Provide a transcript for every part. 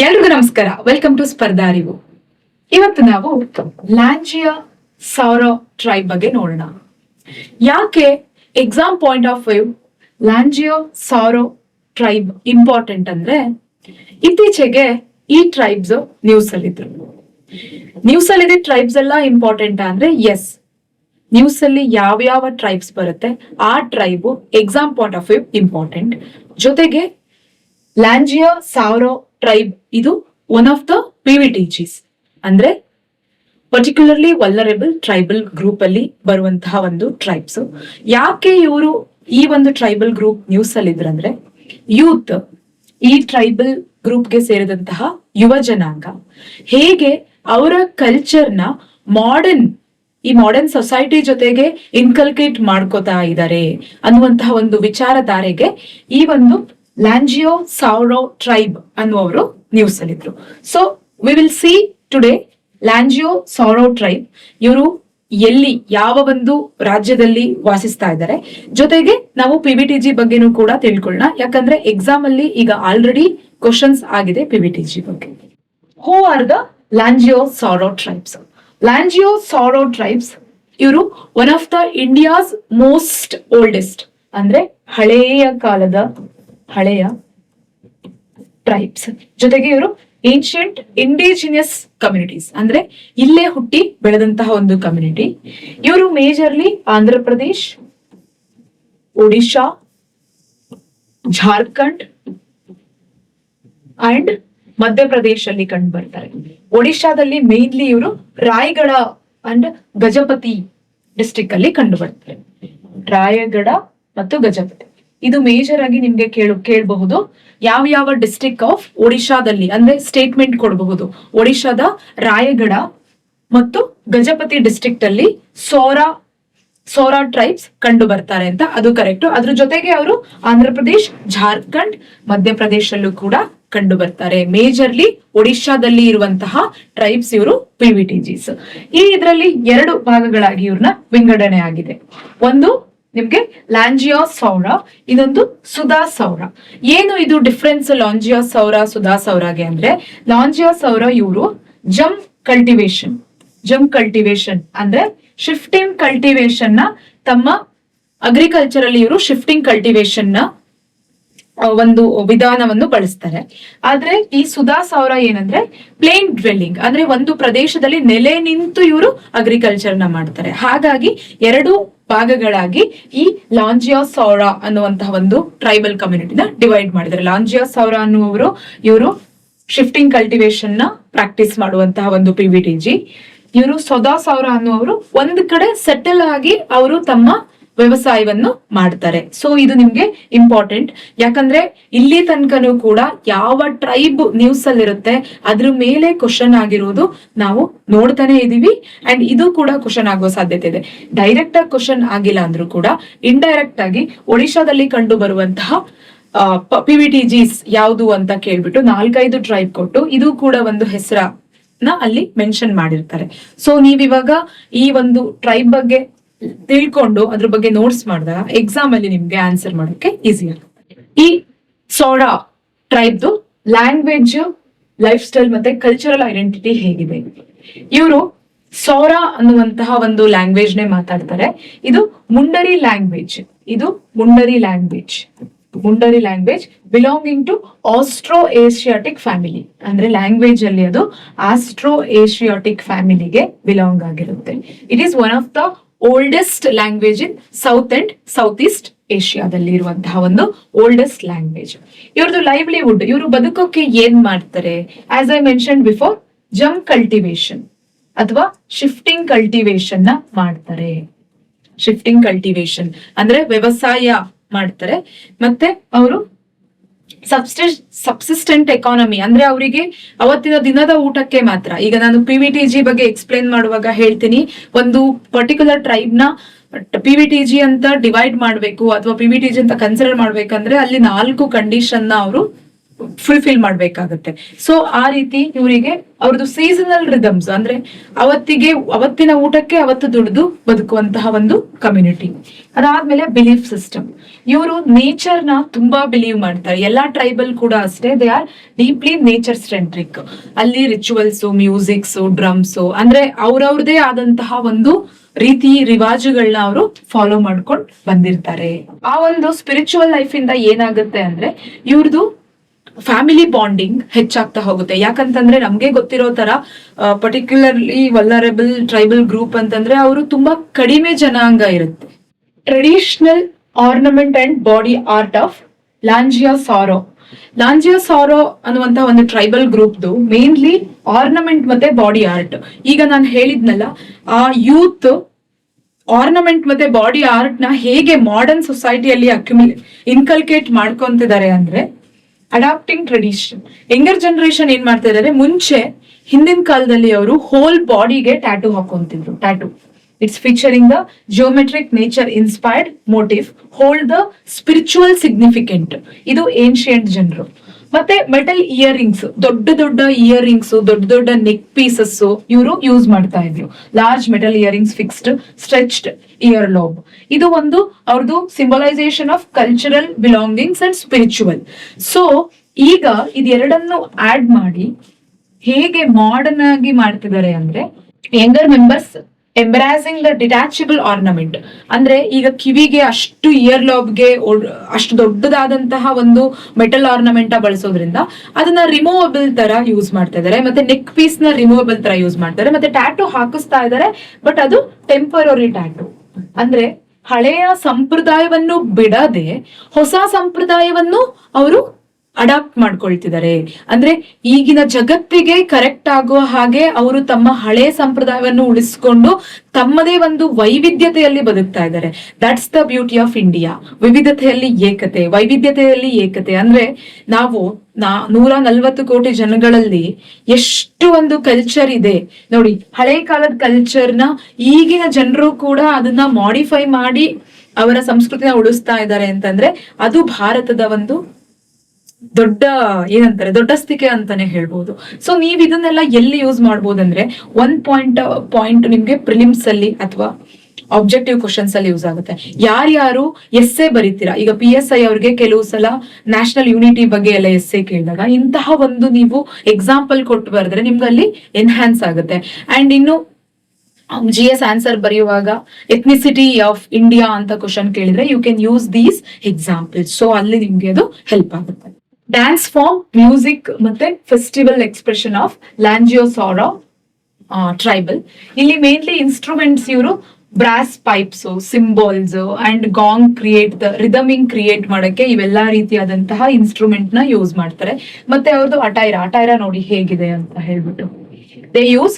ಎಲ್ರಿಗೂ ನಮಸ್ಕಾರ. Welcome to ಸ್ಪರ್ಧಾ ಅರಿವು. ಇವತ್ತು ನಾವು ಲ್ಯಾಂಜಿಯಾ ಸಾರೋ ಟ್ರೈಬ್ ಬಗ್ಗೆ ನೋಡೋಣ. ಯಾಕೆ exam point of view Lanjia Saora tribe important ಅಂದ್ರೆ, ಇತ್ತೀಚೆಗೆ ಈ ಟ್ರೈಬ್ಸ್ ನ್ಯೂಸ್ ಅಲ್ಲಿ ಟ್ರೈಬ್ಸ್ ಎಲ್ಲ ಇಂಪಾರ್ಟೆಂಟ್ ಅಂದ್ರೆ ಎಸ್, ನ್ಯೂಸ್ ಅಲ್ಲಿ ಯಾವ ಟ್ರೈಬ್ಸ್ ಬರುತ್ತೆ ಆ tribe exam point of view important. ಜೊತೆಗೆ ಲ್ಯಾಂಜಿಯಾ ಸಾರೋ ಟ್ರೈಬ್ ಇದು ಒನ್ ಆಫ್ ದ PVTGs ಅಂದ್ರೆ ಪರ್ಟಿಕ್ಯುಲರ್ಲಿ ವಲ್ನರೇಬಲ್ ಟ್ರೈಬಲ್ ಗ್ರೂಪ್ ಅಲ್ಲಿ ಬರುವಂತಹ ಒಂದು ಟ್ರೈಬ್ಸ್. ಯಾಕೆ ಇವರು ಈ ಒಂದು ಟ್ರೈಬಲ್ ಗ್ರೂಪ್ ನ್ಯೂಸ್ ಅಲ್ಲಿ ಇದ್ರಂದ್ರೆ, ಯೂತ್ ಈ ಟ್ರೈಬಲ್ ಗ್ರೂಪ್ಗೆ ಸೇರಿದಂತಹ ಯುವ ಜನಾಂಗ ಹೇಗೆ ಅವರ ಕಲ್ಚರ್ನ ಈ ಮಾಡರ್ನ್ ಸೊಸೈಟಿ ಜೊತೆಗೆ ಇನ್ಕಲ್ಕೇಟ್ ಮಾಡ್ಕೋತಾ ಇದ್ದಾರೆ ಅನ್ನುವಂತಹ ಒಂದು ವಿಚಾರಧಾರೆಗೆ ಈ ಒಂದು ಲ್ಯಾಂಜಿಯೋ ಸಾರೋ ಟ್ರೈಬ್ ಅನ್ನುವರು ನ್ಯೂಸ್ ಅಲ್ಲಿದ್ರು. So we will see today Lanjia Saora tribe ಇವರು ಎಲ್ಲಿ ಯಾವ ಒಂದು ರಾಜ್ಯದಲ್ಲಿ ವಾಸಿಸ್ತಾ ಇದ್ದಾರೆ. ಜೊತೆಗೆ ನಾವು PVTG ಬಗ್ಗೆನೂ ಕೂಡ ತಿಳ್ಕೊಳ್ಳೋಣ, ಯಾಕಂದ್ರೆ ಎಕ್ಸಾಮ್ ಅಲ್ಲಿ ಈಗ ಆಲ್ರೆಡಿ ಕ್ವಶನ್ಸ್ ಆಗಿದೆ PVTG ಬಗ್ಗೆ. Who are the Lanjia Saora tribes? Lanjia Saora tribes ಇವರು one of the India's most oldest ಅಂದ್ರೆ ಹಳೆಯ ಟ್ರೈಬ್ಸ್. ಜೊತೆಗೆ ಇವರು ಏನ್ಷಿಯಂಟ್ ಇಂಡಿಜಿನಿಯಸ್ ಕಮ್ಯುನಿಟೀಸ್ ಅಂದ್ರೆ ಇಲ್ಲೇ ಹುಟ್ಟಿ ಬೆಳೆದಂತಹ ಒಂದು ಕಮ್ಯುನಿಟಿ. ಇವರು ಮೇಜರ್ಲಿ ಆಂಧ್ರ ಪ್ರದೇಶ್, ಒಡಿಶಾ, ಜಾರ್ಖಂಡ್ ಅಂಡ್ ಮಧ್ಯಪ್ರದೇಶ ಅಲ್ಲಿ ಕಂಡು ಬರ್ತಾರೆ. ಒಡಿಶಾದಲ್ಲಿ ಮೇನ್ಲಿ ಇವರು ರಾಯಗಢ ಅಂಡ್ ಗಜಪತಿ ಡಿಸ್ಟ್ರಿಕ್ಟ್ ಅಲ್ಲಿ ಕಂಡು ಬರ್ತಾರೆ. ರಾಯಗಢ ಮತ್ತು ಗಜಪತಿ ಇದು ಮೇಜರ್ ಆಗಿ ನಿಮ್ಗೆ ಕೇಳಬಹುದು. ಯಾವ ಡಿಸ್ಟ್ರಿಕ್ಟ್ ಆಫ್ ಒಡಿಶಾದಲ್ಲಿ ಅಂದ್ರೆ ಸ್ಟೇಟ್ಮೆಂಟ್ ಕೊಡಬಹುದು. ಒಡಿಶಾದ ರಾಯಗಢ ಮತ್ತು ಗಜಪತಿ ಡಿಸ್ಟ್ರಿಕ್ಟ್ ಅಲ್ಲಿ ಸೋರಾ ಟ್ರೈಬ್ಸ್ ಕಂಡು ಬರ್ತಾರೆ ಅಂತ, ಅದು ಕರೆಕ್ಟ್. ಅದ್ರ ಜೊತೆಗೆ ಅವರು ಆಂಧ್ರ ಪ್ರದೇಶ್, ಜಾರ್ಖಂಡ್, ಮಧ್ಯಪ್ರದೇಶಲ್ಲೂ ಕೂಡ ಕಂಡು ಬರ್ತಾರೆ. ಮೇಜರ್ಲಿ ಒಡಿಶಾದಲ್ಲಿ ಇರುವಂತಹ ಟ್ರೈಬ್ಸ್ ಇವರು PVTGs. ಇದರಲ್ಲಿ ಎರಡು ಭಾಗಗಳಾಗಿ ಇವ್ರನ್ನ ವಿಂಗಡಣೆ ಆಗಿದೆ. ಒಂದು ನಿಮ್ಗೆ ಲ್ಯಾಂಜಿಯಾ ಸೌರ, ಇನ್ನೊಂದು ಸುಧಾ ಸೌರ. ಏನು ಇದು ಡಿಫ್ರೆನ್ಸ್ ಲಾಂಜಿಯಾ ಸೌರ ಸುಧಾ ಸೌರಾಗೆ ಅಂದ್ರೆ, ಲಾಂಜಿಯಾ ಸೌರ ಇವರು ಜಮ್ ಕಲ್ಟಿವೇಶನ್ ಅಂದ್ರೆ ಶಿಫ್ಟಿಂಗ್ ಕಲ್ಟಿವೇಶನ್ ನ ತಮ್ಮ ಅಗ್ರಿಕಲ್ಚರ್ ಅಲ್ಲಿ ಇವರು ಶಿಫ್ಟಿಂಗ್ ಕಲ್ಟಿವೇಶನ್ ನ ಒಂದು ವಿಧಾನವನ್ನು ಬಳಸ್ತಾರೆ. ಆದ್ರೆ ಈ ಸುಧಾ ಸೌರ ಏನಂದ್ರೆ ಪ್ಲೇನ್ ಡ್ವೆಲ್ಲಿಂಗ್ ಅಂದ್ರೆ ಒಂದು ಪ್ರದೇಶದಲ್ಲಿ ನೆಲೆ ನಿಂತು ಇವರು ಅಗ್ರಿಕಲ್ಚರ್ ನ ಮಾಡ್ತಾರೆ. ಹಾಗಾಗಿ ಎರಡು ಭಾಗಗಳಾಗಿ ಈ ಲಾಂಜಿಯಾ ಸೌರ ಅನ್ನುವಂತಹ ಒಂದು ಟ್ರೈಬಲ್ ಕಮ್ಯುನಿಟಿನ ಡಿವೈಡ್ ಮಾಡಿದ್ದಾರೆ. ಲಾಂಜಿಯಾ ಸೌರ ಅನ್ನುವರು ಇವರು ಶಿಫ್ಟಿಂಗ್ ಕಲ್ಟಿವೇಶನ್ ನ ಪ್ರಾಕ್ಟೀಸ್ ಮಾಡುವಂತಹ ಒಂದು PVTG. ಇವರು ಸುಧಾ ಸೌರ ಅನ್ನುವರು ಒಂದು ಕಡೆ ಸೆಟಲ್ ಆಗಿ ಅವರು ತಮ್ಮ ವ್ಯವಸಾಯವನ್ನು ಮಾಡ್ತಾರೆ. ಸೊ ಇದು ನಿಮ್ಗೆ ಇಂಪಾರ್ಟೆಂಟ್, ಯಾಕಂದ್ರೆ ಇಲ್ಲಿ ತನಕನೂ ಕೂಡ ಯಾವ ಟ್ರೈಬ್ ನ್ಯೂಸ್ ಅಲ್ಲಿ ಇರುತ್ತೆ ಅದ್ರ ಮೇಲೆ ಕ್ವಶನ್ ಆಗಿರೋದು ನಾವು ನೋಡ್ತಾನೆ ಇದೀವಿ. ಅಂಡ್ ಇದು ಕೂಡ ಕ್ವಶನ್ ಆಗೋ ಸಾಧ್ಯತೆ ಇದೆ. ಡೈರೆಕ್ಟ್ ಆಗಿ ಕ್ವಶನ್ ಆಗಿಲ್ಲ ಅಂದ್ರೂ ಕೂಡ ಇಂಡೈರೆಕ್ಟ್ ಆಗಿ ಒಡಿಶಾದಲ್ಲಿ ಕಂಡು ಬರುವಂತಹ PVTGs ಯಾವುದು ಅಂತ ಕೇಳ್ಬಿಟ್ಟು 4-5 ಟ್ರೈಬ್ ಕೊಟ್ಟು ಇದು ಕೂಡ ಒಂದು ಹೆಸರನ್ನ ಅಲ್ಲಿ ಮೆನ್ಷನ್ ಮಾಡಿರ್ತಾರೆ. ಸೊ ನೀವಿವಾಗ ಈ ಒಂದು ಟ್ರೈಬ್ ಬಗ್ಗೆ ತಿಳ್ಕೊಂಡು ಅದ್ರ ಬಗ್ಗೆ ನೋಟ್ಸ್ ಮಾಡಿದಾಗ ಎಕ್ಸಾಮ್ ಅಲ್ಲಿ ನಿಮ್ಗೆ ಆನ್ಸರ್ ಮಾಡೋಕೆ ಈಸಿ ಆಗುತ್ತೆ. ಈ ಸೋರಾ ಟ್ರೈಬ್ದು ಲ್ಯಾಂಗ್ವೇಜ್, ಲೈಫ್ ಸ್ಟೈಲ್ ಮತ್ತೆ ಕಲ್ಚರಲ್ ಐಡೆಂಟಿಟಿ ಹೇಗಿದೆ? ಇವರು ಸೋರಾ ಅನ್ನುವಂತಹ ಒಂದು ಲ್ಯಾಂಗ್ವೇಜ್ ನೇ ಮಾತಾಡ್ತಾರೆ. ಇದು Mundari language belonging to Austro Asiatic family ಅಂದ್ರೆ ಲ್ಯಾಂಗ್ವೇಜ್ ಅಲ್ಲಿ ಅದು ಆಸ್ಟ್ರೋ ಏಷಿಯಾಟಿಕ್ ಫ್ಯಾಮಿಲಿಗೆ ಬಿಲಾಂಗ್ ಆಗಿರುತ್ತೆ. It is one of the oldest language in South and South East ಏಷ್ಯಾದಲ್ಲಿ ಇರುವಂತಹ ಒಂದು ಓಲ್ಡೆಸ್ಟ್ ಲ್ಯಾಂಗ್ವೇಜ್. ಇವ್ರದ್ದು ಲೈವ್ಲಿಹುಡ್, ಇವರು ಬದುಕೋಕೆ ಏನ್ ಮಾಡ್ತಾರೆ? As I mention before, gym cultivation ಅಥವಾ ಶಿಫ್ಟಿಂಗ್ ಕಲ್ಟಿವೇಶನ್ ನ ಮಾಡ್ತಾರೆ. ಶಿಫ್ಟಿಂಗ್ ಕಲ್ಟಿವೇಶನ್ ಅಂದ್ರೆ ವ್ಯವಸಾಯ ಮಾಡ್ತಾರೆ. ಮತ್ತೆ ಅವರು ಸಬ್ಸಿಸ್ಟೆಂಟ್ ಎಕಾನಮಿ ಅಂದ್ರೆ ಅವರಿಗೆ ಅವತ್ತಿನ ದಿನದ ಊಟಕ್ಕೆ ಮಾತ್ರ. ಈಗ ನಾನು PVTG ಬಗ್ಗೆ ಎಕ್ಸ್ಪ್ಲೇನ್ ಮಾಡುವಾಗ ಹೇಳ್ತೀನಿ, ಒಂದು ಪರ್ಟಿಕ್ಯುಲರ್ ಟ್ರೈಬ್ ನ PVTG ಅಂತ ಡಿವೈಡ್ ಮಾಡ್ಬೇಕು ಅಥವಾ PVTG ಅಂತ ಕನ್ಸಿಡರ್ ಮಾಡ್ಬೇಕಂದ್ರೆ ಅಲ್ಲಿ 4 ಕಂಡೀಷನ್ ನ ಅವರು ಫುಲ್ಫಿಲ್ ಮಾಡ್ಬೇಕಾಗತ್ತೆ. ಸೊ ಆ ರೀತಿ ಇವರಿಗೆ ಅವ್ರದ್ದು ಸೀಸನಲ್ ರಿದಮ್ಸ್ ಅಂದ್ರೆ ಅವತ್ತಿನ ಊಟಕ್ಕೆ ಅವತ್ತು ದುಡಿದು ಬದುಕುವಂತಹ ಒಂದು ಕಮ್ಯುನಿಟಿ. ಅದಾದ್ಮೇಲೆ ಬಿಲೀಫ್ ಸಿಸ್ಟಮ್. ಇವರು ನೇಚರ್ ನ ತುಂಬಾ ಬಿಲೀವ್ ಮಾಡ್ತಾರೆ. ಎಲ್ಲಾ ಟ್ರೈಬಲ್ ಕೂಡ ಅಷ್ಟೇ, they are deeply nature centric. ಅಲ್ಲಿ ರಿಚುವಲ್ಸ್, ಮ್ಯೂಸಿಕ್ಸ್, ಡ್ರಮ್ಸ್ ಅಂದ್ರೆ ಅವ್ರವ್ರದೇ ಆದಂತಹ ಒಂದು ರೀತಿ ರಿವಾಜುಗಳನ್ನ ಅವರು ಫಾಲೋ ಮಾಡ್ಕೊಂಡು ಬಂದಿರ್ತಾರೆ. ಆ ಒಂದು ಸ್ಪಿರಿಚುವಲ್ ಲೈಫ್ ಇಂದ ಏನಾಗುತ್ತೆ ಅಂದ್ರೆ ಇವ್ರದ್ದು ಫ್ಯಾಮಿಲಿ ಬಾಂಡಿಂಗ್ ಹೆಚ್ಚಾಗ್ತಾ ಹೋಗುತ್ತೆ. ಯಾಕಂತಂದ್ರೆ ನಮ್ಗೆ ಗೊತ್ತಿರೋ ತರ ಪರ್ಟಿಕ್ಯುಲರ್ಲಿ ವಲ್ನರಬಲ್ ಟ್ರೈಬಲ್ ಗ್ರೂಪ್ ಅಂತಂದ್ರೆ ಅವರು ತುಂಬಾ ಕಡಿಮೆ ಜನಾಂಗ ಇರುತ್ತೆ. Traditional ornament and body art of Lanjia Saora. Lanjia Saora ಅನ್ನುವಂತ ಒಂದು ಟ್ರೈಬಲ್ ಗ್ರೂಪ್ದು ಮೇನ್ಲಿ ಆರ್ನಮೆಂಟ್ ಮತ್ತೆ ಬಾಡಿ ಆರ್ಟ್. ಈಗ ನಾನು ಹೇಳಿದ್ನಲ್ಲ, ಆ ಯೂತ್ ಆರ್ನಮೆಂಟ್ ಮತ್ತೆ ಬಾಡಿ ಆರ್ಟ್ ನ ಹೇಗೆ ಮಾಡರ್ನ್ ಸೊಸೈಟಿಯಲ್ಲಿ ಇನ್ಕಲ್ಕೇಟ್ ಮಾಡ್ಕೊಂತಿದ್ದಾರೆ ಅಂದ್ರೆ ಅಡಾಪ್ಟಿಂಗ್ ಟ್ರೆಡಿಷನ್. ಯಂಗರ್ ಜನರೇಷನ್ ಏನ್ ಮಾಡ್ತಾ ಇದಾರೆ, ಮುಂಚೆ ಹಿಂದಿನ ಕಾಲದಲ್ಲಿ ಅವರು ಹೋಲ್ ಬಾಡಿಗೆ ಟ್ಯಾಟೂ ಹಾಕೊಂತಿದ್ರು. Tattoo it's featuring the geometric nature inspired motive hold the spiritual significant. ಇದು ಏನ್ಶಿಯಂಟ್ ಜನರು. ಮತ್ತೆ ಮೆಟಲ್ ಇಯರಿಂಗ್ಸ್, ದೊಡ್ಡ ದೊಡ್ಡ ಇಯರಿಂಗ್ಸ್, ದೊಡ್ಡ ದೊಡ್ಡ ನೆಕ್ ಪೀಸಸ್ ಇವರು ಯೂಸ್ ಮಾಡ್ತಾ ಇದ್ರು. Large metal earrings, fixed stretched ear lobe. ಇದು ಒಂದು ಅವ್ರದ್ದು symbolisation of cultural belongings and spiritual. So ಈಗ ಇದೆರಡನ್ನು ಆಡ್ ಮಾಡಿ ಹೇಗೆ ಮಾಡರ್ನ್ ಆಗಿ ಮಾಡ್ತಿದ್ದಾರೆ ಅಂದ್ರೆ, younger members embracing the detachable ornament. ಅಂದ್ರೆ ಈಗ ಕಿವಿಗೆ ಅಷ್ಟು ಇಯರ್ ಲಾಬ್ಗೆ ಅಷ್ಟು ದೊಡ್ಡದಾದಂತಹ ಒಂದು ಮೆಟಲ್ ಆರ್ನಮೆಂಟ್ ಬಳಸೋದ್ರಿಂದ ಅದನ್ನ ರಿಮೂವಬಲ್ ತರ ಯೂಸ್ ಮಾಡ್ತಾ ಇದಾರೆ. ಮತ್ತೆ ನೆಕ್ ಪೀಸ್ ನ ರಿಮೂವಬಲ್ ತರ ಯೂಸ್ ಮಾಡ್ತಾರೆ. ಮತ್ತೆ ಟ್ಯಾಟೂ ಹಾಕಿಸ್ತಾ ಇದಾರೆ, ಬಟ್ ಅದು ಟೆಂಪರರಿ ಟ್ಯಾಟೂ. ಅಂದ್ರೆ ಹಳೆಯ ಸಂಪ್ರದಾಯವನ್ನು ಬಿಡದೆ ಹೊಸ ಸಂಪ್ರದಾಯವನ್ನು ಅವರು ಅಡಾಪ್ಟ್ ಮಾಡ್ಕೊಳ್ತಿದ್ದಾರೆ. ಅಂದ್ರೆ ಈಗಿನ ಜಗತ್ತಿಗೆ ಕರೆಕ್ಟ್ ಆಗುವ ಹಾಗೆ ಅವರು ತಮ್ಮ ಹಳೆ ಸಂಪ್ರದಾಯವನ್ನು ಉಳಿಸ್ಕೊಂಡು ತಮ್ಮದೇ ಒಂದು ವೈವಿಧ್ಯತೆಯಲ್ಲಿ ಬದುಕ್ತಾ ಇದ್ದಾರೆ. That's the beauty of India. ವಿವಿಧತೆಯಲ್ಲಿ ಏಕತೆ, ವೈವಿಧ್ಯತೆಯಲ್ಲಿ ಏಕತೆ. ಅಂದ್ರೆ ನಾವು 140 ಕೋಟಿ ಜನಗಳಲ್ಲಿ ಎಷ್ಟು ಒಂದು ಕಲ್ಚರ್ ಇದೆ ನೋಡಿ. ಹಳೆ ಕಾಲದ ಕಲ್ಚರ್ನ ಈಗಿನ ಜನರು ಕೂಡ ಅದನ್ನ ಮಾಡಿಫೈ ಮಾಡಿ ಅವರ ಸಂಸ್ಕೃತಿನ ಉಳಿಸ್ತಾ ಇದ್ದಾರೆ ಅಂತಂದ್ರೆ ಅದು ಭಾರತದ ಒಂದು ದೊಡ್ಡಸ್ತಿಕೆ ಅಂತಾನೆ ಹೇಳ್ಬೋದು. ಸೊ ನೀವ್ ಇದನ್ನೆಲ್ಲ ಎಲ್ಲಿ ಯೂಸ್ ಮಾಡ್ಬೋದಂದ್ರೆ, ಒಂದ್ ಪಾಯಿಂಟ್ ನಿಮ್ಗೆ ಪ್ರಿಲಿಮ್ಸ್ ಅಲ್ಲಿ ಅಥವಾ ಆಬ್ಜೆಕ್ಟಿವ್ ಕ್ವಶನ್ಸ್ ಅಲ್ಲಿ ಯೂಸ್ ಆಗುತ್ತೆ. ಯಾರ್ಯಾರು ಎಸ್ಸೆ ಬರೀತೀರಾ, ಈಗ PSI ಅವ್ರಿಗೆ ಕೆಲವು ಸಲ ನ್ಯಾಷನಲ್ ಯೂನಿಟಿ ಬಗ್ಗೆ ಎಲ್ಲ ಎಸ್ಸೆ ಕೇಳಿದಾಗ ಇಂತಹ ಒಂದು ನೀವು ಎಕ್ಸಾಂಪಲ್ ಕೊಟ್ಟು ಬರೆದ್ರೆ ನಿಮ್ಗೆ ಅಲ್ಲಿ ಎನ್ಹಾನ್ಸ್ ಆಗುತ್ತೆ. ಅಂಡ್ ಇನ್ನು GS ಆನ್ಸರ್ ಬರೆಯುವಾಗ ಎಥ್ನಿಸಿಟಿ ಆಫ್ ಇಂಡಿಯಾ ಅಂತ ಕ್ವಶನ್ ಕೇಳಿದ್ರೆ you can use these examples. So ಅಲ್ಲಿ ನಿಮ್ಗೆ ಅದು ಹೆಲ್ಪ್ ಆಗುತ್ತೆ. ಡ್ಯಾನ್ಸ್ ಫಾರ್ಮ್, ಮ್ಯೂಸಿಕ್ ಮತ್ತೆ festival expression of Lanjia Saora tribal. ಇಲ್ಲಿ ಮೇನ್ಲಿ ಇನ್ಸ್ಟ್ರೂಮೆಂಟ್ಸ್ ಇವರು brass pipes, cymbals and gong rhythming create ಮಾಡಕ್ಕೆ ಇವೆಲ್ಲಾ ರೀತಿಯಾದಂತಹ ಇನ್ಸ್ಟ್ರೂಮೆಂಟ್ ನ ಯೂಸ್ ಮಾಡ್ತಾರೆ. ಮತ್ತೆ ಅವ್ರದ್ದು ಅಟೈರ ನೋಡಿ ಹೇಗಿದೆ ಅಂತ ಹೇಳ್ಬಿಟ್ಟು, ದೇ ಯೂಸ್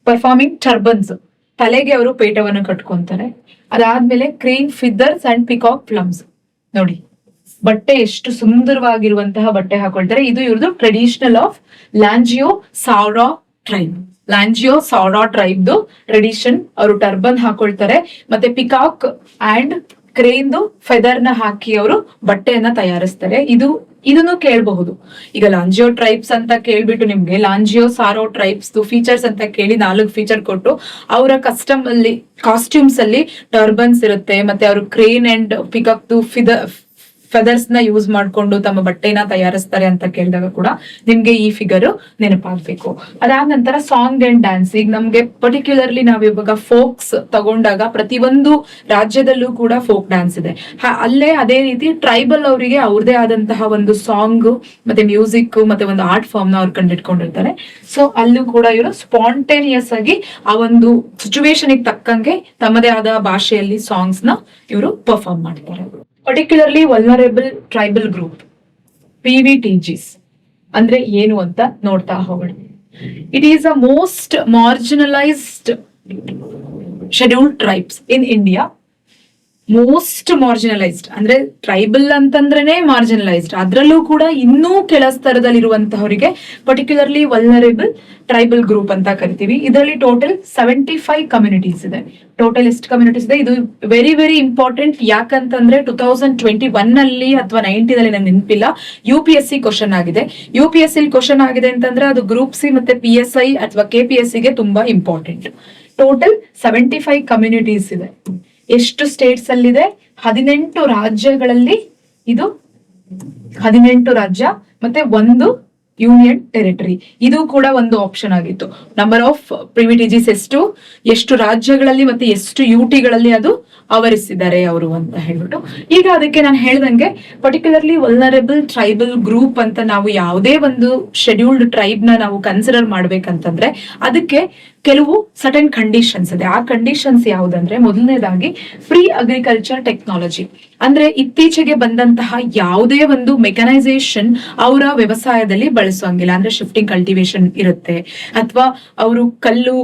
ಪರ್ಫಾರ್ಮಿಂಗ್ ಟರ್ಬನ್ಸ್. ತಲೆಗೆ ಅವರು ಪೇಟವನ್ನು ಕಟ್ಕೊಂತಾರೆ. ಅದಾದ್ಮೇಲೆ ಕ್ರೇನ್ ಫಿದರ್ಸ್ ಅಂಡ್ ಪಿಕಾಕ್ ಪ್ಲಮ್ಸ್. ನೋಡಿ ಬಟ್ಟೆ ಎಷ್ಟು ಸುಂದರವಾಗಿರುವಂತಹ ಬಟ್ಟೆ ಹಾಕೊಳ್ತಾರೆ. ಇದು ಇವ್ರದ್ದು ಟ್ರೆಡಿಷನಲ್ ಆಫ್ ಲಾಂಜಿಯೋ ಸಾರೋ ಟ್ರೈಬ್ದು ಟ್ರೆಡಿಷನ್. ಅವರು ಟರ್ಬನ್ ಹಾಕೊಳ್ತಾರೆ. ಮತ್ತೆ ಪಿಕಾಕ್ ಅಂಡ್ ಕ್ರೇನ್ದು ಫೆದರ್ ನ ಹಾಕಿ ಅವರು ಬಟ್ಟೆಯನ್ನ ತಯಾರಿಸ್ತಾರೆ. ಇದನ್ನು ಕೇಳಬಹುದು. ಈಗ ಲಾಂಜಿಯೋ ಟ್ರೈಬ್ಸ್ ಅಂತ ಕೇಳ್ಬಿಟ್ಟು ನಿಮ್ಗೆ ಲಾಂಜಿಯೋ ಸಾರೋ ಟ್ರೈಬ್ಸ್ ಫೀಚರ್ಸ್ ಅಂತ ಕೇಳಿ 4 ಫೀಚರ್ ಕೊಟ್ಟು ಅವರ ಕಾಸ್ಟ್ಯೂಮ್ಸ್ ಅಲ್ಲಿ ಟರ್ಬನ್ಸ್ ಇರುತ್ತೆ. ಮತ್ತೆ ಅವರು ಕ್ರೇನ್ ಅಂಡ್ ಪಿಕಾಕ್ ಫೆದರ್ಸ್ ನ ಯೂಸ್ ಮಾಡ್ಕೊಂಡು ತಮ್ಮ ಬಟ್ಟೆನ ತಯಾರಿಸ್ತಾರೆ ಅಂತ ಕೇಳಿದಾಗ ಕೂಡ ನಿಮ್ಗೆ ಈ ಫಿಗರ್ ನೆನಪಾಗ್ಬೇಕು. ಅದಾದ ನಂತರ ಸಾಂಗ್ ಅಂಡ್ ಡ್ಯಾನ್ಸ್. ಈಗ ನಮ್ಗೆ ಪರ್ಟಿಕ್ಯುಲರ್ಲಿ ನಾವ್ ಇವಾಗ ಫೋಕ್ಸ್ ತಗೊಂಡಾಗ ಪ್ರತಿಯೊಂದು ರಾಜ್ಯದಲ್ಲೂ ಕೂಡ ಫೋಕ್ ಡ್ಯಾನ್ಸ್ ಇದೆ. ಅಲ್ಲೇ ಅದೇ ರೀತಿ ಟ್ರೈಬಲ್ ಅವರಿಗೆ ಅವ್ರದೇ ಆದಂತಹ ಒಂದು ಸಾಂಗ್ ಮತ್ತೆ ಮ್ಯೂಸಿಕ್ ಮತ್ತೆ ಒಂದು ಆರ್ಟ್ ಫಾರ್ಮ್ ನ ಅವ್ರು ಕಂಡಿಟ್ಕೊಂಡಿರ್ತಾರೆ. ಸೊ ಅಲ್ಲೂ ಕೂಡ ಇವರು ಸ್ಪಾಂಟೇನಿಯಸ್ ಆಗಿ ಆ ಒಂದು ಸಿಚುವೇಶನ್ ತಕ್ಕಂಗೆ ತಮ್ಮದೇ ಆದ ಭಾಷೆಯಲ್ಲಿ ಸಾಂಗ್ಸ್ ನ ಇವರು ಪರ್ಫಾರ್ಮ್ ಮಾಡ್ತಾರೆ. Particularly vulnerable tribal group PVTGs ಅಂದ್ರೆ ಏನು ಅಂತ ನೋಡ್ತಾ ಹೋಗೋಣ. It is a most marginalised scheduled tribes in India. Most marginalised, ಅಂದ್ರೆ ಟ್ರೈಬಲ್ ಅಂತಂದ್ರೇನೆ ಮಾರ್ಜಿನಲೈಸ್ಡ್, ಅದ್ರಲ್ಲೂ ಕೂಡ ಇನ್ನೂ ಕೆಳ ಸ್ತರದಲ್ಲಿರುವಂತಹವರಿಗೆ ಪರ್ಟಿಕ್ಯುಲರ್ಲಿ ವಲ್ನರೇಬಲ್ ಟ್ರೈಬಲ್ ಗ್ರೂಪ್ ಅಂತ ಕರಿತೀವಿ. ಇದರಲ್ಲಿ ಟೋಟಲ್ 75 ಕಮ್ಯುನಿಟೀಸ್ ಇದೆ. ಟೋಟಲ್ ಎಷ್ಟು ಕಮ್ಯುನಿಟೀಸ್ ಇದೆ? ಇದು ವೆರಿ ವೆರಿ ಇಂಪಾರ್ಟೆಂಟ್. ಯಾಕಂತಂದ್ರೆ 2021 ನಲ್ಲಿ ಅಥವಾ 19 ನಲ್ಲಿ ನಂಗೆ ನೆನಪಿಲ್ಲ, UPSC ಕ್ವಶನ್ ಆಗಿದೆ. UPSC ಕ್ವಶನ್ ಆಗಿದೆ ಅಂತಂದ್ರೆ ಅದು ಗ್ರೂಪ್ ಸಿ ಮತ್ತೆ PSI ಅಥವಾ KPSC ಗೆ ತುಂಬಾ ಇಂಪಾರ್ಟೆಂಟ್. ಟೋಟಲ್ 75 ಕಮ್ಯುನಿಟೀಸ್ ಇದೆ. ಎಷ್ಟು ಸ್ಟೇಟ್ಸ್ ಅಲ್ಲಿದೆ? 18 ರಾಜ್ಯಗಳಲ್ಲಿ. ಇದು 18 ರಾಜ್ಯ ಮತ್ತೆ 1 ಯೂನಿಯನ್ ಟೆರಿಟರಿ. ಇದು ಕೂಡ ಒಂದು ಆಪ್ಷನ್ ಆಗಿತ್ತು. ನಂಬರ್ ಆಫ್ PVTGs ಎಷ್ಟು ರಾಜ್ಯಗಳಲ್ಲಿ ಮತ್ತೆ ಎಷ್ಟು UTಗಳಲ್ಲಿ ಅದು ಆವರಿಸಿದ್ದಾರೆ ಅವರು ಅಂತ ಹೇಳ್ಬಿಟ್ಟು. ಈಗ ಅದಕ್ಕೆ ನಾನು ಹೇಳ್ದಂಗೆ ಪರ್ಟಿಕ್ಯುಲರ್ಲಿ ವಲ್ನರೇಬಲ್ ಟ್ರೈಬಲ್ ಗ್ರೂಪ್ ಅಂತ ನಾವು ಯಾವುದೇ ಒಂದು ಶೆಡ್ಯೂಲ್ಡ್ ಟ್ರೈಬ್ ನ ನಾವು ಕನ್ಸಿಡರ್ ಮಾಡ್ಬೇಕಂತಂದ್ರೆ ಅದಕ್ಕೆ ಕೆಲವು ಸರ್ಟನ್ ಕಂಡೀಷನ್ಸ್ ಇದೆ. ಆ ಕಂಡೀಷನ್ಸ್ ಯಾವುದಂದ್ರೆ, ಮೊದಲನೇದಾಗಿ ಫ್ರೀ ಅಗ್ರಿಕಲ್ಚರ್ ಟೆಕ್ನಾಲಜಿ. ಅಂದ್ರೆ ಇತ್ತೀಚೆಗೆ ಬಂದಂತಹ ಯಾವುದೇ ಒಂದು ಮೆಕನೈಸೇಷನ್ ಅವರ ವ್ಯವಸಾಯದಲ್ಲಿ ಬಳಸುವಂಗಿಲ್ಲ. ಅಂದ್ರೆ ಶಿಫ್ಟಿಂಗ್ ಕಲ್ಟಿವೇಶನ್ ಇರುತ್ತೆ, ಅಥವಾ ಅವರು ಕಲ್ಲು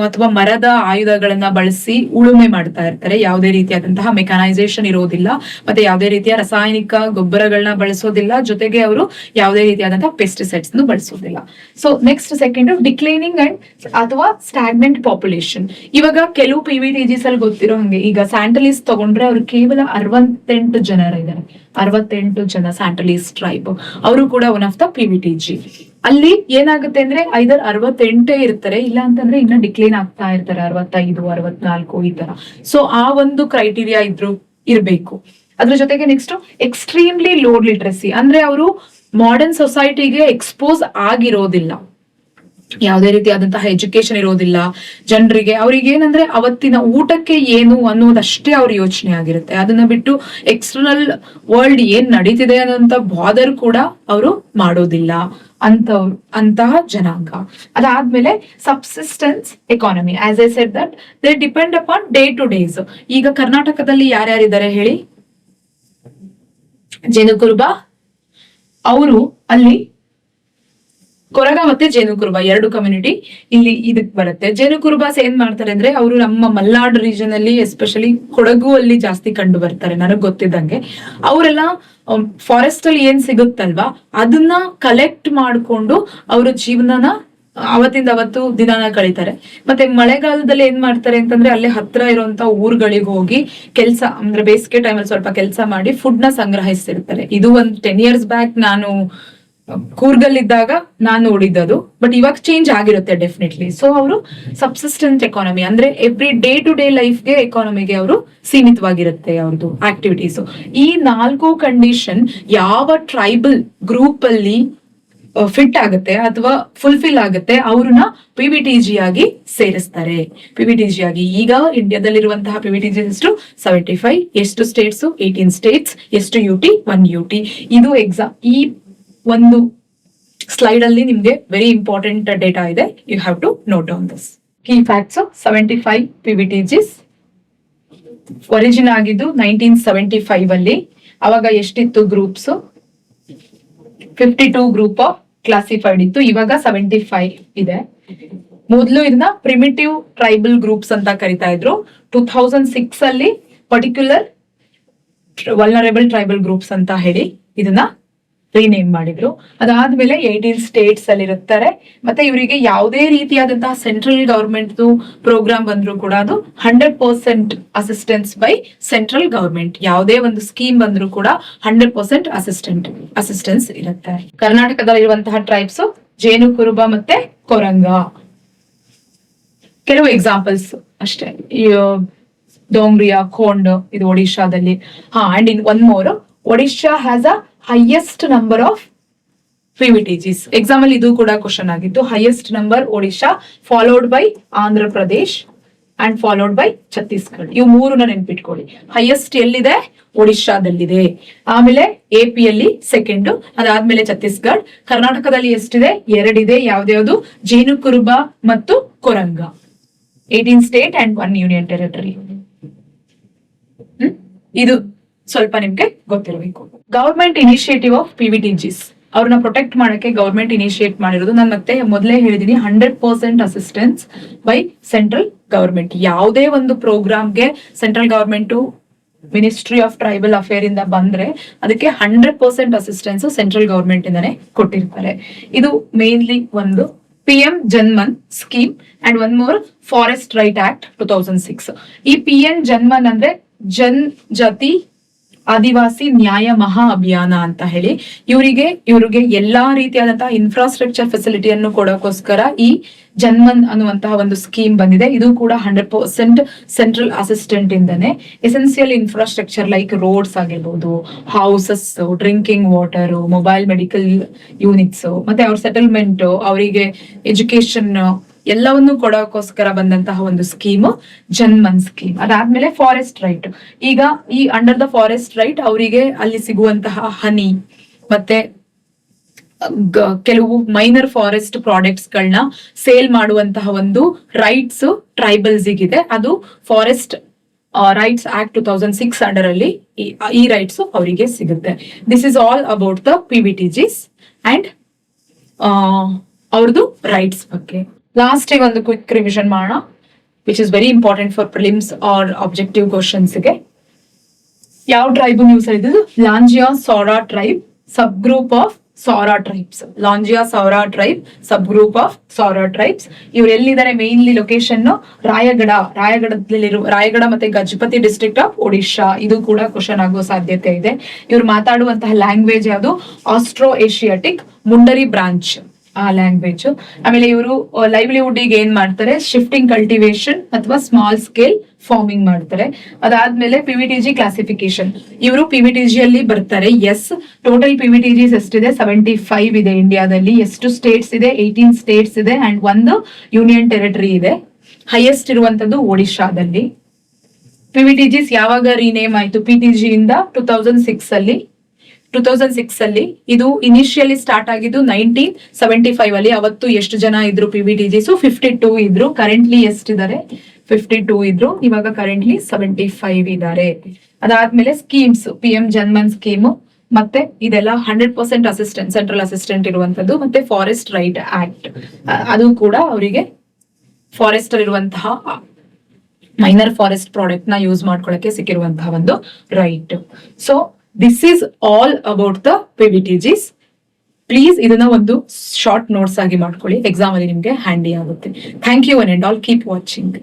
ಅಥವಾ ಮರದ ಆಯುಧಗಳನ್ನ ಬಳಸಿ ಉಳುಮೆ ಮಾಡ್ತಾ ಇರ್ತಾರೆ. ಯಾವುದೇ ರೀತಿಯಾದಂತಹ ಮೆಕನೈಸೇಷನ್ ಇರೋದಿಲ್ಲ, ಮತ್ತೆ ಯಾವುದೇ ರೀತಿಯ ರಾಸಾಯನಿಕ ಗೊಬ್ಬರಗಳನ್ನ ಬಳಸೋದಿಲ್ಲ, ಜೊತೆಗೆ ಅವರು ಯಾವುದೇ ರೀತಿಯಾದಂತಹ ಪೆಸ್ಟಿಸೈಡ್ಸ್ ಬಳಸೋದಿಲ್ಲ. So next second, declining and ಅಥವಾ ಸ್ಟಾಗ್ನೆಂಟ್ ಪಾಪ್ಯುಲೇಷನ್. ಇವಾಗ ಕೆಲವು PVTGs ಅಲ್ಲಿ ಗೊತ್ತಿರೋ ಹಂಗೆ, ಈಗ ಸ್ಯಾಂಟಲೀಸ್ ತಗೊಂಡ್ರೆ ಅವ್ರು ಕೇವಲ 68 ಜನರ ಇದ್ದಾರೆ. 68 ಜನ ಸ್ಯಾಂಟಲೀಸ್ ಟ್ರೈಬ್, ಅವರು ಕೂಡ ಒನ್ ಆಫ್ ದ PVTG. ಅಲ್ಲಿ ಏನಾಗುತ್ತೆ ಅಂದ್ರೆ ಐದರ್ 68 ಇರ್ತಾರೆ, ಇಲ್ಲ ಅಂತಂದ್ರೆ ಇನ್ನ ಡಿಕ್ಲೈನ್ ಆಗ್ತಾ ಇರ್ತಾರೆ, 65, 64 ಈ ತರ. ಸೊ ಆ ಒಂದು ಕ್ರೈಟೀರಿಯಾ ಇರ್ಬೇಕು. ಅದ್ರ ಜೊತೆಗೆ ನೆಕ್ಸ್ಟ್ ಎಕ್ಸ್ಟ್ರೀಮ್ಲಿ ಲೋ ಲಿಟ್ರಸಿ, ಅಂದ್ರೆ ಅವರು ಮಾಡರ್ನ್ ಸೊಸೈಟಿಗೆ ಎಕ್ಸ್ಪೋಸ್ ಆಗಿರೋದಿಲ್ಲ, ಯಾವುದೇ ರೀತಿಯಾದಂತಹ ಎಜುಕೇಶನ್ ಇರೋದಿಲ್ಲ ಜನರಿಗೆ. ಅವ್ರಿಗೆ ಏನಂದ್ರೆ ಅವತ್ತಿನ ಊಟಕ್ಕೆ ಏನು ಅನ್ನೋದಷ್ಟೇ ಅವ್ರ ಯೋಚನೆ ಆಗಿರುತ್ತೆ. ಅದನ್ನ ಬಿಟ್ಟು ಎಕ್ಸ್ಟರ್ನಲ್ ವರ್ಲ್ಡ್ ಏನ್ ನಡೀತಿದೆ ಅನ್ನೋಂತ ಬಾದರ್ ಕೂಡ ಅವರು ಮಾಡೋದಿಲ್ಲ ಅಂತಹ ಜನಾಂಗ. ಅದಾದ್ಮೇಲೆ subsistence economy, as I said that they depend upon day two days. ಈಗ ಕರ್ನಾಟಕದಲ್ಲಿ ಯಾರ್ಯಾರಿದ್ದಾರೆ ಹೇಳಿ? ಜೇನುಕುರುಬ, ಅವರು ಅಲ್ಲಿ ಕೊರಗ ಮತ್ತೆ ಜೇನುಕುರುಬ 2 ಕಮ್ಯುನಿಟಿ ಇಲ್ಲಿ ಇದಕ್ ಬರುತ್ತೆ. ಜೇನುಕುರುಬಾಸ್ ಏನ್ ಮಾಡ್ತಾರೆ ಅಂದ್ರೆ, ಅವರು ನಮ್ಮ ಮಲ್ನಾಡ್ ರೀಜನ್ ಅಲ್ಲಿ ಎಸ್ಪೆಷಲಿ ಕೊಡಗು ಅಲ್ಲಿ ಜಾಸ್ತಿ ಕಂಡು ಬರ್ತಾರೆ ನನಗ್ ಗೊತ್ತಿದ್ದಂಗೆ. ಅವರೆಲ್ಲ ಫಾರೆಸ್ಟ್ ಅಲ್ಲಿ ಏನ್ ಸಿಗುತ್ತಲ್ವಾ ಅದನ್ನ ಕಲೆಕ್ಟ್ ಮಾಡ್ಕೊಂಡು ಅವ್ರ ಜೀವನನ ಅವತ್ತಿಂದ ಅವತ್ತು ದಿನಾನ ಕಳೀತಾರೆ. ಮತ್ತೆ ಮಳೆಗಾಲದಲ್ಲಿ ಏನ್ ಮಾಡ್ತಾರೆ ಅಂತಂದ್ರೆ, ಅಲ್ಲೇ ಹತ್ರ ಇರುವಂತ ಊರುಗಳಿಗೆ ಹೋಗಿ ಕೆಲಸ, ಅಂದ್ರೆ ಬೇಸಿಗೆ ಟೈಮಲ್ಲಿ ಸ್ವಲ್ಪ ಕೆಲಸ ಮಾಡಿ ಫುಡ್ ನ ಸಂಗ್ರಹಿಸಿರ್ತಾರೆ. ಇದು ಒಂದು 10 years ಬ್ಯಾಕ್ ನಾನು ಕೂರ್ಗಲ್ಲಿದ್ದಾಗ ನಾನು ನೋಡಿದ್ದದು, ಬಟ್ ಇವಾಗ ಚೇಂಜ್ ಆಗಿರುತ್ತೆ ಡೆಫಿನೆಟ್ಲಿ. ಸೊ ಅವರು ಸಬ್ಸಿಸ್ಟೆಂಟ್ ಎಕಾನಮಿ, ಅಂದ್ರೆ ಎವ್ರಿ ಡೇ ಟು ಡೇ ಲೈಫ್ಗೆ ಎಕಾನಮಿಗೆ ಅವರು ಸೀಮಿತವಾಗಿರುತ್ತೆ ಅವ್ರದ್ದು ಆಕ್ಟಿವಿಟೀಸ್. ಈ 4 ಕಂಡೀಷನ್ ಯಾವ ಟ್ರೈಬಲ್ ಗ್ರೂಪ್ ಅಲ್ಲಿ ಫಿಟ್ ಆಗುತ್ತೆ ಅಥವಾ ಫುಲ್ಫಿಲ್ ಆಗುತ್ತೆ ಅವ್ರನ್ನ PVTG ಆಗಿ ಸೇರಿಸ್ತಾರೆ. PVTG ಆಗಿ ಈಗ ಇಂಡಿಯಾದಲ್ಲಿರುವಂತಹ PVTG ಎಷ್ಟು? 75. ಎಷ್ಟು ಸ್ಟೇಟ್ಸ್? 18 ಸ್ಟೇಟ್ಸ್. ಎಷ್ಟು UT? 1 UT. ಇದು ಎಕ್ಸಾಮ್ ಈ ಒಂದು ಸ್ಲೈಡ್ ಅಲ್ಲಿ ನಿಮ್ಗೆ ವೆರಿ ಇಂಪಾರ್ಟೆಂಟ್ ಡೇಟಾ ಇದೆ. You have to note down this key facts. 75 PVTGs origin ಆಗಿದ್ದು 1975 ಅಲ್ಲಿ. ಅವಾಗ ಎಷ್ಟಿತ್ತು ಗ್ರೂಪ್ಸ್? 52 ಗ್ರೂಪ್ ಆಫ್ ಕ್ಲಾಸಿಫೈಡ್ ಇತ್ತು. ಇವಾಗ 75 ಇದೆ. ಮೊದಲು ಇದನ್ನ ಪ್ರಿಮಿಟಿವ್ ಟ್ರೈಬಲ್ ಗ್ರೂಪ್ಸ್ ಅಂತ ಕರಿತಾ ಇದ್ರು. 2006 ಅಲ್ಲಿ ಪರ್ಟಿಕ್ಯುಲರ್ ವಲ್ನರೇಬಲ್ ಟ್ರೈಬಲ್ ಗ್ರೂಪ್ಸ್ ಅಂತ ಹೇಳಿ ಇದನ್ನ ರೀನೇಮ್ ಮಾಡಿದ್ರು. ಅದಾದ್ಮೇಲೆ 18 ಸ್ಟೇಟ್ಸ್ ಅಲ್ಲಿ ಇರುತ್ತಾರೆ. ಮತ್ತೆ ಇವರಿಗೆ ಯಾವುದೇ ರೀತಿಯಾದಂತಹ ಸೆಂಟ್ರಲ್ ಗವರ್ಮೆಂಟ್ ಪ್ರೋಗ್ರಾಮ್ ಬಂದ್ರು ಕೂಡ ಅದು 100% ಅಸಿಸ್ಟೆನ್ಸ್ ಬೈ ಸೆಂಟ್ರಲ್ ಗವರ್ಮೆಂಟ್. ಯಾವುದೇ ಒಂದು ಸ್ಕೀಮ್ ಬಂದ್ರು ಕೂಡ 100% ಅಸಿಸ್ಟೆನ್ಸ್ ಇರುತ್ತೆ. ಕರ್ನಾಟಕದಲ್ಲಿ ಇರುವಂತಹ ಟ್ರೈಬ್ಸ್ ಜೇನುಕುರುಬ ಮತ್ತೆ ಕೊರಂಗ. ಕೆಲವು ಎಕ್ಸಾಂಪಲ್ಸ್ ಅಷ್ಟೇ. ಡೋಂಗ್ರಿಯಾ, ಖೋಂಡ್ ಇದು ಒಡಿಶಾದಲ್ಲಿ. And in one more, Odisha has a highest number of PVTGs. Exam ಅಲ್ಲಿ ಇದು ಕೂಡ ಕ್ವಶನ್ ಆಗಿತ್ತು. Highest number Odisha, followed by Andhra Pradesh and followed by Chhattisgarh. ಇವು 3ನ ನೆನ್ಪಿಟ್ಕೊಳ್ಳಿ. ಹೈಯೆಸ್ಟ್ ಎಲ್ಲಿದೆ? ಒಡಿಶಾದಲ್ಲಿದೆ. ಆಮೇಲೆ AP ಯಲ್ಲಿ ಸೆಕೆಂಡ್, ಅದಾದ್ಮೇಲೆ ಛತ್ತೀಸ್ಗಢ. ಕರ್ನಾಟಕದಲ್ಲಿ ಎಷ್ಟಿದೆ? 2 ಇದೆ. ಯಾವ್ದ್ಯಾವ್ದು? ಜೇನುಕುರುಬ ಮತ್ತು ಕೊರಂಗ. 18 ಸ್ಟೇಟ್ ಅಂಡ್ 1 ಯೂನಿಯನ್ ಟೆರಿಟರಿ. ಇದು ಸ್ವಲ್ಪ ನಿಮ್ಗೆ ಗೊತ್ತಿರಬೇಕು. ಗವರ್ಮೆಂಟ್ ಇನಿಷಿಯೇಟಿವ್ ಆಫ್ PVTGs, ಅವ್ರನ್ನ ಪ್ರೊಟೆಕ್ಟ್ ಮಾಡಕ್ಕೆ ಗವರ್ಮೆಂಟ್ ಇನಿಷಿಯೇಟ್ ಮಾಡಿರೋದು. ನಾನು ಮತ್ತೆ ಮೊದಲೇ ಹೇಳಿದೀನಿ, 100% ಅಸಿಸ್ಟೆನ್ಸ್ ಬೈ ಸೆಂಟ್ರಲ್ ಗವರ್ಮೆಂಟ್. ಯಾವುದೇ ಒಂದು ಪ್ರೋಗ್ರಾಮ್ಗೆ central government ministry of tribal affair ಇಂದ ಬಂದ್ರೆ ಅದಕ್ಕೆ 100% ಅಸಿಸ್ಟೆನ್ಸ್ ಸೆಂಟ್ರಲ್ ಗವರ್ಮೆಂಟ್ ಇಂದಾನೆ ಕೊಟ್ಟಿರ್ತಾರೆ. ಇದು ಮೇನ್ಲಿ ಒಂದು PM Janman scheme and one more forest right act 2006. ಈ PM ಜನ್ಮನ್ ಅಂದ್ರೆ ಜನ್ ಜಾತಿ ಆದಿವಾಸಿ ನ್ಯಾಯ ಮಹಾ ಅಭಿಯಾನ ಅಂತ ಹೇಳಿ ಇವರಿಗೆ ಎಲ್ಲಾ ರೀತಿಯಾದಂತಹ ಇನ್ಫ್ರಾಸ್ಟ್ರಕ್ಚರ್ ಫೆಸಿಲಿಟಿಯನ್ನು ಕೊಡೋಕೋಸ್ಕರ ಈ ಜನ್ಮನ್ ಅನ್ನುವಂತಹ ಒಂದು ಸ್ಕೀಮ್ ಬಂದಿದೆ. ಇದು ಕೂಡ 100% ಸೆಂಟ್ರಲ್ ಅಸಿಸ್ಟೆಂಟ್ ಇಂದಾನೆ ಎಸೆನ್ಸಿಯಲ್ ಇನ್ಫ್ರಾಸ್ಟ್ರಕ್ಚರ್ ಲೈಕ್ ರೋಡ್ಸ್ ಆಗಿರ್ಬೋದು, houses, drinking water, mobile medical units, ಮತ್ತೆ ಅವ್ರ ಸೆಟಲ್ಮೆಂಟ್, ಅವರಿಗೆ ಎಜುಕೇಶನ್ ಎಲ್ಲವನ್ನು ಕೊಡೋಕೋಸ್ಕರ ಬಂದಂತಹ ಒಂದು ಸ್ಕೀಮ್ ಜನ್ಮನ್ ಸ್ಕೀಮ್. ಅದಾದ್ಮೇಲೆ ಫಾರೆಸ್ಟ್ ರೈಟ್. ಈಗ ಈ ಅಂಡರ್ ದ ಫಾರೆಸ್ಟ್ ರೈಟ್ ಅವರಿಗೆ ಅಲ್ಲಿ ಸಿಗುವಂತಹ ಹನಿ ಮತ್ತೆ ಕೆಲವು ಮೈನರ್ ಫಾರೆಸ್ಟ್ ಪ್ರಾಡಕ್ಟ್ಸ್ ಗಳನ್ನ ಸೇಲ್ ಮಾಡುವಂತಹ ಒಂದು ರೈಟ್ಸ್ ಟ್ರೈಬಲ್ಸ್ ಇದೆ. ಅದು ಫಾರೆಸ್ಟ್ ರೈಟ್ಸ್ ಆಕ್ಟ್ 2006 ಅಂಡರ್ ಅಲ್ಲಿ ಈ ರೈಟ್ಸ್ ಅವರಿಗೆ ಸಿಗುತ್ತೆ. This is all about the PVTGs and ಅವ್ರದ್ದು ರೈಟ್ಸ್ ಬಗ್ಗೆ. ಲಾಸ್ಟ್ ಒಂದು ಕ್ವಿಕ್ ರಿವಿಷನ್ ಮಾಡೋಣ, which is very important for prelims or objective questions ಗೆ. ಯಾವ ಟ್ರೈಬ್ ನ್ಯೂಸ್ ಇದ್ದು? Lanjia Saora tribe, sub group of Saora tribes. Lanjia Saora tribe, sub group of Saora tribes. ಇವ್ರು ಎಲ್ಲಿದ್ದಾರೆ? Mainly location Raigad ಮತ್ತೆ ಗಜಪತಿ ಡಿಸ್ಟ್ರಿಕ್ಟ್ ಆಫ್ ಒಡಿಶಾ. ಇದು ಕೂಡ ಕ್ವಶನ್ ಆಗೋ ಸಾಧ್ಯತೆ ಇದೆ. ಇವ್ರು ಮಾತಾಡುವಂತಹ ಲ್ಯಾಂಗ್ವೇಜ್ ಯಾವುದು? ಆಸ್ಟ್ರೋ ಏಷಿಯಾಟಿಕ್ ಮುಂಡರಿ ಬ್ರಾಂಚ್ ಆ ಲ್ಯಾಂಗ್ವೇಜ್. ಆಮೇಲೆ ಇವರು ಲೈವ್ಲಿಹುಡ್ ಗೆ ಏನ್ ಮಾಡ್ತಾರೆ? ಶಿಫ್ಟಿಂಗ್ ಕಲ್ಟಿವೇಶನ್ ಅಥವಾ ಸ್ಮಾಲ್ ಸ್ಕೇಲ್ ಫಾರ್ಮಿಂಗ್ ಮಾಡ್ತಾರೆ. ಅದಾದ್ಮೇಲೆ PVTG ಕ್ಲಾಸಿಫಿಕೇಶನ್. ಇವರು PVTG ಅಲ್ಲಿ ಬರ್ತಾರೆ. ಎಸ್, ಟೋಟಲ್ PVTGs ಎಷ್ಟಿದೆ? 75 ಇದೆ ಇಂಡಿಯಾದಲ್ಲಿ. ಎಷ್ಟು ಸ್ಟೇಟ್ಸ್ ಇದೆ? 18 ಸ್ಟೇಟ್ಸ್ ಇದೆ ಅಂಡ್ ಒಂದು ಯೂನಿಯನ್ ಟೆರಿಟರಿ ಇದೆ. ಹೈಯೆಸ್ಟ್ ಇರುವಂತದ್ದು ಒಡಿಶಾದಲ್ಲಿ. PVTGs ಯಾವಾಗ ರೀನೇಮ್ ಆಯ್ತು? PTG ಇಂದ 2006 ಅಲ್ಲಿ. ಇದು ಇನಿಷಿಯಲಿ ಸ್ಟಾರ್ಟ್ ಆಗಿದ್ದು 1975 ಅಲ್ಲಿ. ಅವತ್ತು ಎಷ್ಟು ಜನ ಇದ್ರು PVTGs? 52 ಇದ್ರು. ಕರೆಂಟ್ಲಿ ಎಷ್ಟಿದ್ದಾರೆ? 52 ಇದ್ರು. ಇವಾಗ ಕರೆಂಟ್ಲಿ 75 ಇದ್ದಾರೆ. ಅದಾದ್ಮೇಲೆ ಸ್ಕೀಮ್ಸ್, PM ಜನ್ಮನ್ ಸ್ಕೀಮ್ ಮತ್ತೆ ಇದೆಲ್ಲ 100% ಅಸಿಸ್ಟೆಂಟ್, ಸೆಂಟ್ರಲ್ ಅಸಿಸ್ಟೆಂಟ್ ಇರುವಂತದ್ದು. ಮತ್ತೆ ಫಾರೆಸ್ಟ್ ರೈಟ್ ಆಕ್ಟ್, ಅದು ಕೂಡ ಅವರಿಗೆ ಫಾರೆಸ್ಟ್ ಇರುವಂತಹ ಮೈನರ್ ಫಾರೆಸ್ಟ್ ಪ್ರಾಡಕ್ಟ್ ನ ಯೂಸ್ ಮಾಡ್ಕೊಳ್ಳಕ್ಕೆ ಸಿಕ್ಕಿರುವಂತಹ ಒಂದು right. So this is all about the PVTGs. Please ಇದನ್ನ ಒಂದು ಶಾರ್ಟ್ ನೋಟ್ಸ್ ಆಗಿ ಮಾಡ್ಕೊಳ್ಳಿ, ಎಕ್ಸಾಮ್ ಅಲ್ಲಿ ನಿಮ್ಗೆ ಹ್ಯಾಂಡಿ ಆಗುತ್ತೆ. Thank you one and all. Keep watching.